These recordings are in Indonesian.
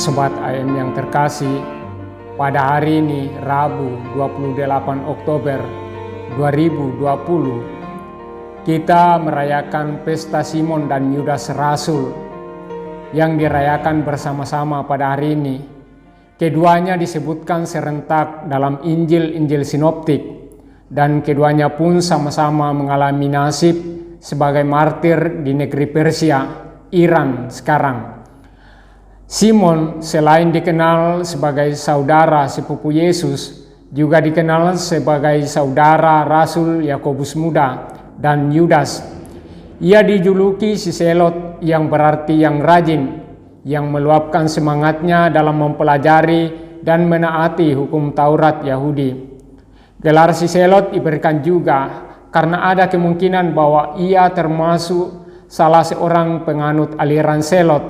Sobat AM yang terkasih, pada hari ini Rabu 28 Oktober 2020 kita merayakan pesta Simon dan Yudas Rasul yang dirayakan bersama-sama pada hari ini. Keduanya disebutkan serentak dalam Injil Sinoptik dan keduanya pun sama-sama mengalami nasib sebagai martir di negeri Persia, Iran sekarang. Simon selain dikenal sebagai saudara sepupu Yesus, juga dikenal sebagai saudara Rasul Yakobus Muda dan Yudas. Ia dijuluki si Selot yang berarti yang rajin, yang meluapkan semangatnya dalam mempelajari dan menaati hukum Taurat Yahudi. Gelar si Selot diberikan juga karena ada kemungkinan bahwa ia termasuk salah seorang penganut aliran Selot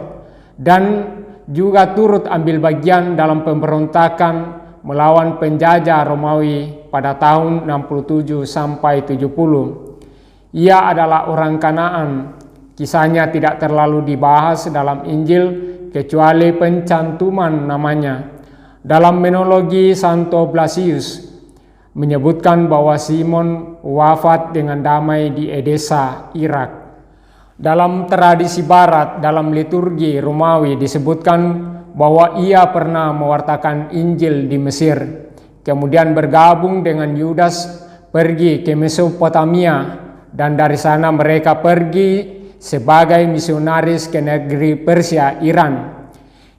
dan juga turut ambil bagian dalam pemberontakan melawan penjajah Romawi pada tahun 67 sampai 70. Ia adalah orang Kanaan. Kisahnya tidak terlalu dibahas dalam Injil kecuali pencantuman namanya. Dalam menologi Santo Blasius menyebutkan bahwa Simon wafat dengan damai di Edessa, Irak. Dalam tradisi barat, dalam liturgi Romawi disebutkan bahwa ia pernah mewartakan Injil di Mesir, kemudian bergabung dengan Yudas pergi ke Mesopotamia, dan dari sana mereka pergi sebagai misionaris ke negeri Persia, Iran,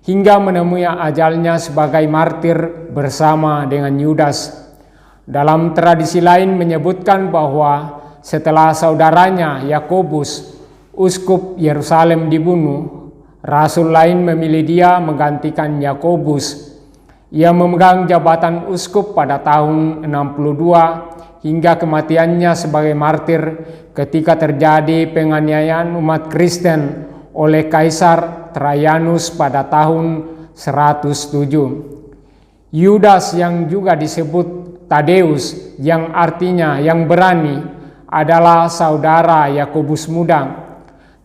hingga menemui ajalnya sebagai martir bersama dengan Yudas. Dalam tradisi lain menyebutkan bahwa setelah saudaranya Yakobus, uskup Yerusalem, dibunuh, rasul lain memilih dia menggantikan Yakobus. Ia memegang jabatan uskup pada tahun 62 hingga kematiannya sebagai martir ketika terjadi penganiayaan umat Kristen oleh Kaisar Trajanus pada tahun 107. Yudas yang juga disebut Tadeus yang artinya yang berani adalah saudara Yakobus Muda.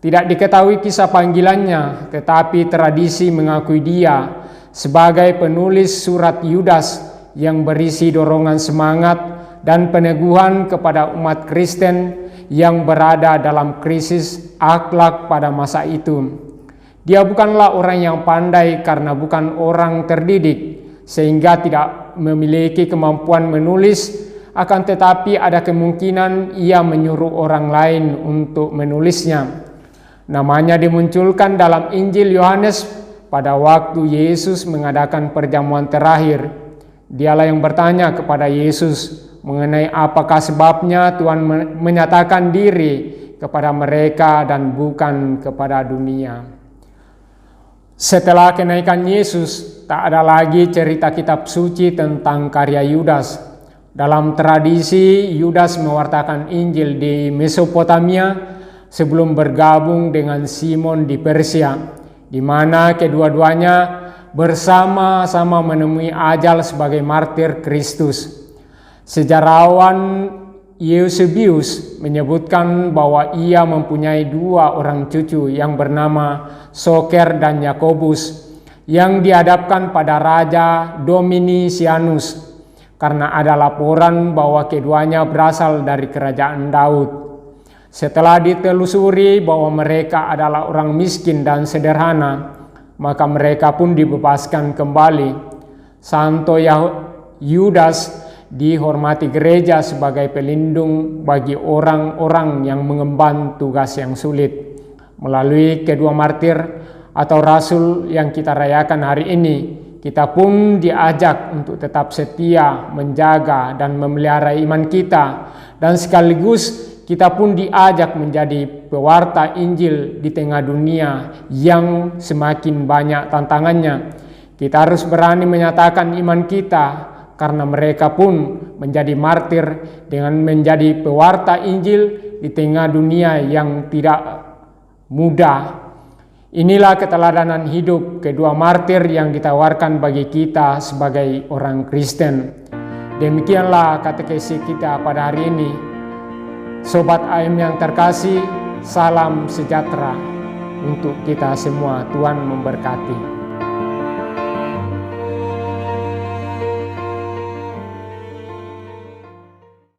Tidak diketahui kisah panggilannya, tetapi tradisi mengakui dia sebagai penulis surat Yudas yang berisi dorongan semangat dan peneguhan kepada umat Kristen yang berada dalam krisis akhlak pada masa itu. Dia bukanlah orang yang pandai karena bukan orang terdidik, sehingga tidak memiliki kemampuan menulis, akan tetapi ada kemungkinan ia menyuruh orang lain untuk menulisnya. Namanya dimunculkan dalam Injil Yohanes pada waktu Yesus mengadakan perjamuan terakhir. Dialah yang bertanya kepada Yesus mengenai apakah sebabnya Tuhan menyatakan diri kepada mereka dan bukan kepada dunia. Setelah kenaikan Yesus, tak ada lagi cerita kitab suci tentang karya Yudas. Dalam tradisi, Yudas mewartakan Injil di Mesopotamia sebelum bergabung dengan Simon di Persia, di mana kedua-duanya bersama-sama menemui ajal sebagai martir Kristus. Sejarawan Eusebius menyebutkan bahwa ia mempunyai dua orang cucu yang bernama Soker dan Yakobus yang dihadapkan pada Raja Domitianus karena ada laporan bahwa keduanya berasal dari kerajaan Daud. Setelah ditelusuri bahwa mereka adalah orang miskin dan sederhana, maka mereka pun dibebaskan kembali. Santo Yudas dihormati gereja sebagai pelindung bagi orang-orang yang mengemban tugas yang sulit. Melalui kedua martir atau rasul yang kita rayakan hari ini, kita pun diajak untuk tetap setia, menjaga dan memelihara iman kita, dan sekaligus kita pun diajak menjadi pewarta Injil di tengah dunia yang semakin banyak tantangannya. Kita harus berani menyatakan iman kita karena mereka pun menjadi martir dengan menjadi pewarta Injil di tengah dunia yang tidak mudah. Inilah keteladanan hidup kedua martir yang ditawarkan bagi kita sebagai orang Kristen. Demikianlah katekesi kita pada hari ini. Sobat AM yang terkasih, salam sejahtera untuk kita semua. Tuhan memberkati.